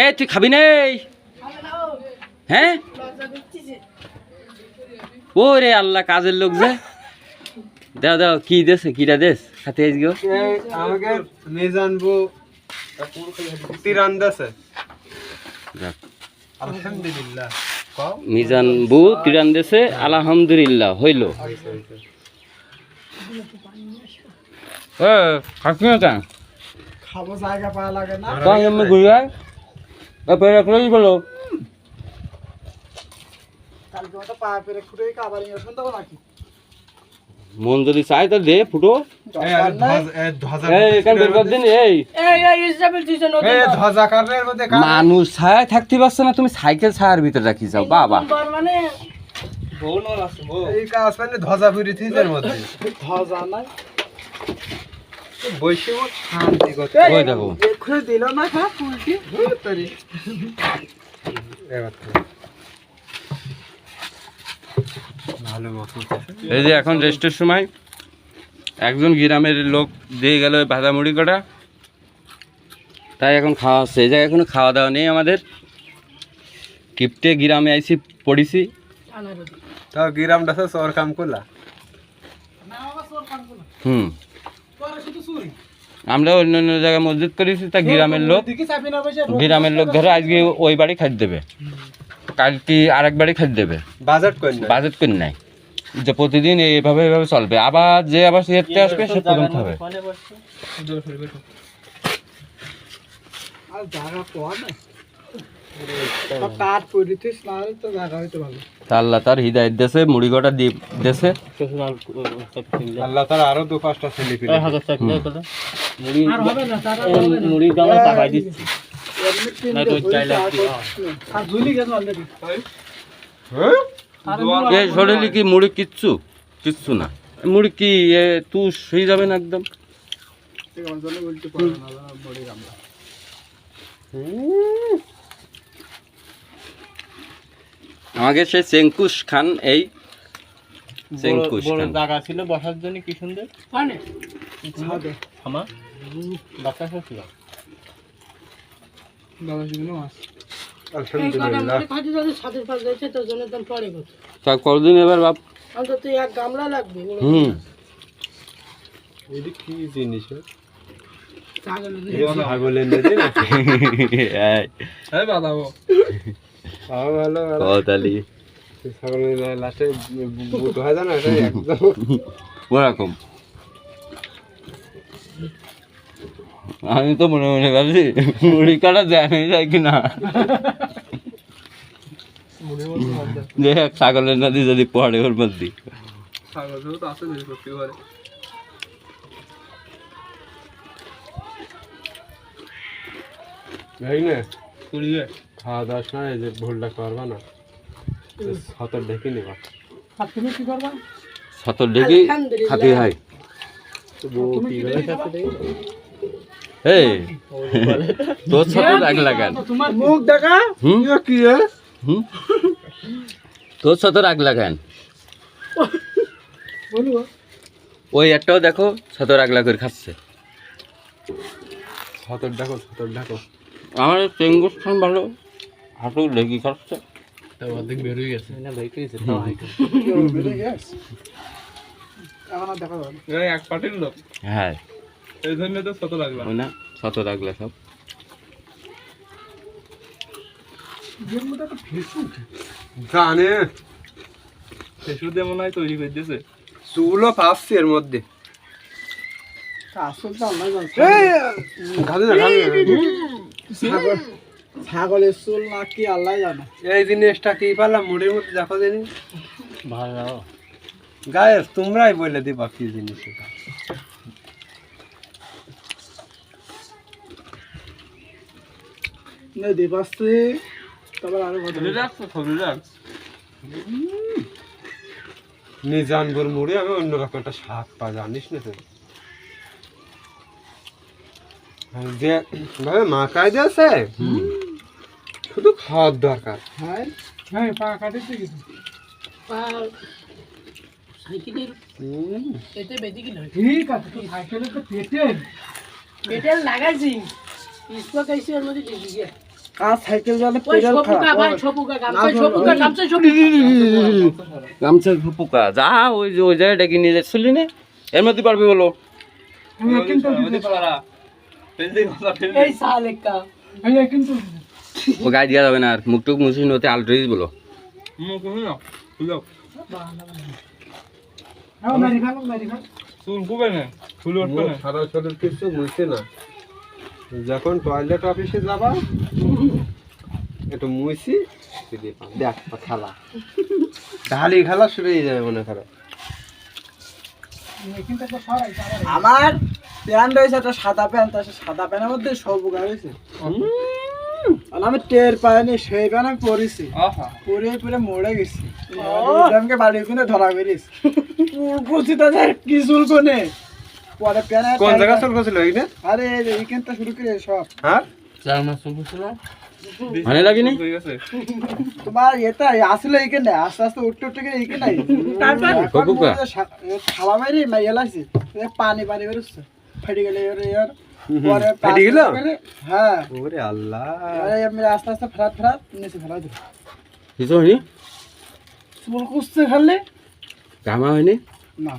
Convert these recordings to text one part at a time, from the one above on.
এই তুই খাবি নেই? হ্যাঁ ওরে আল্লাহ, কাজের লোক যে। দাও দাও, কি দেশ কিরা দেশ খাতে আইসগো? আমাকে মেজানবো তিরান দেশে। আলহামদুলিল্লাহ মিজান বু তিরান দেশে আলহামদুলিল্লাহ হইল। খাচ্ছি না কেন? খাবো, জায়গা পাওয়া লাগে না। এমনি ঘুরে আয়, রাখলেই বলো। কালকে মতো পা পেরে খুঁড়ে খাবার নিয়ে আসুন তখন নাকি মন যদি চাই তা দে ফুটো। মানুষ ছায় থাকতে পারছে না, তুমি সাইকেল ছায়ার ভিতরে রাখি যাও বাবা। এই কাজ মানে ধ্বজা পুরি থিজের মধ্যে ধ্বজা নাই বসে শান্তি করতে। ওই দেখো খুলে দিল না খা পুলটি তরি ভালো মতো। এই যে এখন রেস্টের সময় একজন গ্রামের লোক দিয়ে গেল ভাজা মুড়ি কটা, তাই এখন খাওয়া হচ্ছে। এই জায়গায় কোনো খাওয়া দাওয়া নেই আমাদের। কিপ্টে গ্রামে আইসি পড়িছি। তাও গ্রামটা সর কাম করলা। আমরা অন্য অন্য জায়গায় মসজিদ করেছি, তা গ্রামের লোক ধরো আজকে ওই বাড়ি খাদ্য দেবে, কালকে আরেক বাড়ি খাদ্য দেবে। বাজেট করে নাই যে প্রতিদিন এইভাবে এইভাবে চলবে। আবার যে আবার সেতে আসবে সে প্রথম খাবে। আল্লাহ তার হৃদায়ত দেশে, মুড়ি কটা দেশে। আল্লাহ তার আরো 2-5টা ছেলে পেলে শরীরে কি মুড়ি কিচ্ছু কিচ্ছু না। মুড়ি কি তুই শুয়ে যাবেন একদম। আমাকে সে চেঙ্কুশ খান, এই চেঙ্কুশ খান জায়গা ছিল বসার জন্য, কি সুন্দর। তা কতদিন এবার বাপ? কি জিনিস ওরকম আমি তো মনে মনে ভাবছি মুড়ি কাটা যায় কিনা। ছাগলের নদী যদি পড়ে ওর মধ্যে খাওয়া দাওয়ার সময় যে ভুলটা করবা না, ছতর ঢেকে নেবা। তুমি কি করবা? ছতর ঢেকে খাতে হয়। এই তোর ছতর আগ লাগান, মুখ দেখা কি তোর ছতর আগ লাগান। ওই একটাও দেখো ছতর আগলা করে খাচ্ছে। ছতর দেখো আমার চেঙ্গুস খান ভালো, হাঁটু লেগে খাচ্ছে। অর্ধেক বেরোয় গেছে না, এক পাটির লোক। হ্যাঁ এই জন্য তো শত লাগলো না, শত লাগলো সব। জানে ফেসবুক দিয়ে মনে হয় তৈরি করে দিয়েছে। চুলও পাচ্ছি এর মধ্যে। ছাগলের চুল না কি আল্লাহ জানে। এই জিনিসটা কি পারলাম মুড়ির মধ্যে দেখো জানি ভালো গায়ে, তোমরাই বলে দিবা কি জিনিস এটা। নিজানপুর মুড়ি আমি অন্যরকম একটা স্বাদ পা, জানিস না তুই? যে ভাবে মাখাই দিয়েছে, শুধু খাওয়ার দরকার। इसको कैसे और मुझे दीजिए কার সাইকেল জানে ওই পেডাল ছপুকা খারাপ ভাই ছপুকা গামছা গামছা পোকা যা ওই জায়গাটা কি নিয়ে যাচ্ছিলি না এর মধ্যে পারবি বলো এই साले का ও গায়ে দেওয়া যাবে না আর মুখ টুক মুছিস নতে আলট্রিজ বলো হ্যাঁ মেরি খান চুল কুবে না ফুল উঠবে না সারা শরীর কিছু মুছে না যখন টয়লেট অফিসে যাবা একটু মুছি দেখ খেলা ঢালি খেলা শুরু হয়ে যাবে মনে করো আমার প্যান্ট রয়েছে একটা সাদা প্যান্ট আছে সাদা প্যান্টের মধ্যে সব পোকা হয়েছে আর আমি টের পাইনি সেই প্যান্ট আমি পরেছি আহা পরে পরে মরে গেছি আমাকে বাড়ি কিনে ধরা করিস কুচি তো কি চুল কোনে পরে প্যান্ট কোন জায়গা চল গেছিল এইটা আরে এইখানটা শুরু করে সব হ্যাঁ মানে লাগেনি হয়ে গেছে তোমার এটা আসলে এইখানে আস্তে আস্তে উঠতে উঠতে গেলে এইখানে কপুকা খাওয়া মারি এলাইছি পানি পানি বেরোচ্ছে ফেটে গেলে এর পরে ফেটে গেল? হ্যাঁ ওরে আল্লাহ আমি আস্তে আস্তে ফেরাত নিচে ফেলা দিই কিছু হয়নি চুল কুচতে ফেললে গামা হয়নি না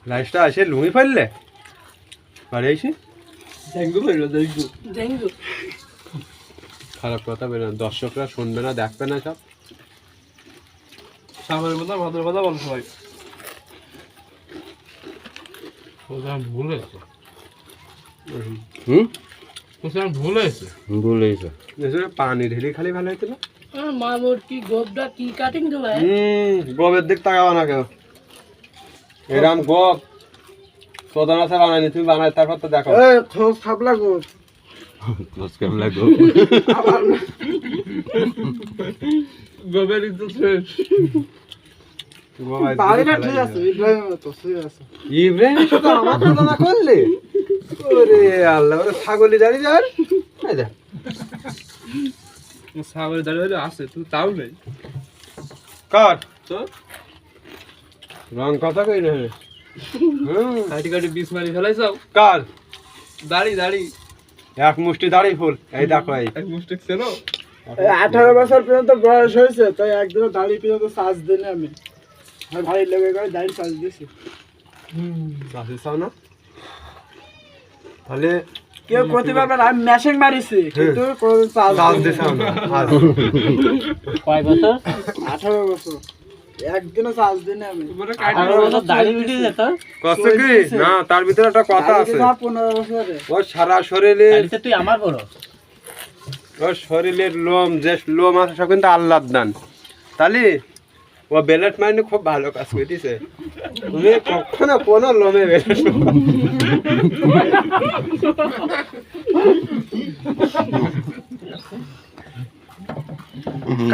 লাইসটা আসে লুঙ্গি ফেললে বাড়ি আইসি डेंगू খারাপ কথা বেরো দর্শকরা শুনবে না দেখবে না সব সামনের মতো ভদ্র কথা বল সবাই হুম ভুল হয়েছে ভুল হয়েছে এসে পানি ঢেলে খালি ভালো হয়েছিল मामूर की गोबड़ा की काटिंग जो है গবের দিক তাকাবা না কেউ এরাম গব সোদানা সে বানাইনি তুমি বানাই তারপর তো দেখো এ থোস খাবলা গো নমস্কার লাগো আবার গোবের ইজ্জত শেষ বাড়িটা ঠিক আছে ইব্রাহিম তো ঠিক আছে ইব্রাহিম শুধু আমার কথা না করলে ওরে আল্লাহ ওরে ছাগলি দাঁড়িয়ে যার এই দেখ সাগরে দাঁড়িয়ে আছে তুই তাও নেই কাট তো রং কথা কই রে কাটি কাটি বিষ মারি ফেলাইছাও কার দাড়ি দাড়ি এক মুষ্টি দাড়ি ফুল এই দেখো এই এক মুষ্টি ছিল 18 বছর পর্যন্ত বয়স হয়েছে তাই একদিনও দাড়ি পর্যন্ত সাজ দিইনি আমি ভাই লেগে করে দাড়ি সাজ দিয়েছি চাষি চাও না তাহলে কেউ করতে পারবে না আমি মেশিং মারিছি কিন্তু কোনো সাজ চাষ দিছাও না আজ কয় বছর 18 বছর একদিনও সাজ দিইনি আমি তোমরা কাটি দাড়ি উঠে যেত কষ্ট কি না তার ভিতরে একটা কথা আছে 15 বছরে ওর সারা শরীরে তুই আমার বড় ওর শরীরের লোম যে লোম আছে সব কিন্তু আল্লাহর দান তাহলে ও বেলেট মাইনে খুব ভালো কাজ করতেছে তুমি কখনো কোনো লোমে বেলেট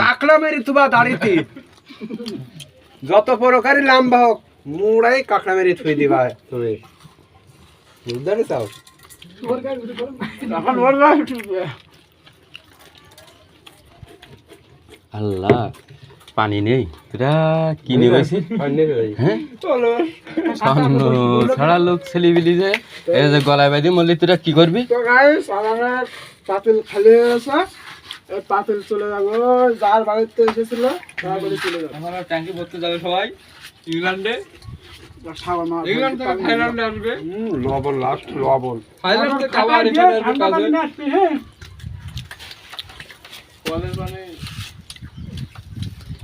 কাকড়া মেরি তুবা দাড়িতে যত প্রকারই লম্বা হোক মুড়াই কাকড়া মেরি থুই দিবা তুমি বুঝতে চাও এখন ওর না উঠবে আল্লাহ পানি নেই তোরা কি নেবেছি হ্যাঁ ছাড়া লোক ছেলেবিলি যে এই যে গলায় বাঁধি মল্লি তোরা কি করবি তো গাইস আমার পাতিল খালি হয়েছে এই পাতিল চলে যাবো যার বাড়িতে এসেছিল তার বাড়ি চলে যাবো আমরা ট্যাঙ্কি ভর্তি যাবে সবাই ইংল্যান্ডে সাবান মার ইংল্যান্ড থেকে থাইল্যান্ডে আসবে লবণ লাস্ট লবণ থাইল্যান্ড থেকে খাবার এখানে আসবে কাজে হ্যাঁ কলের মানে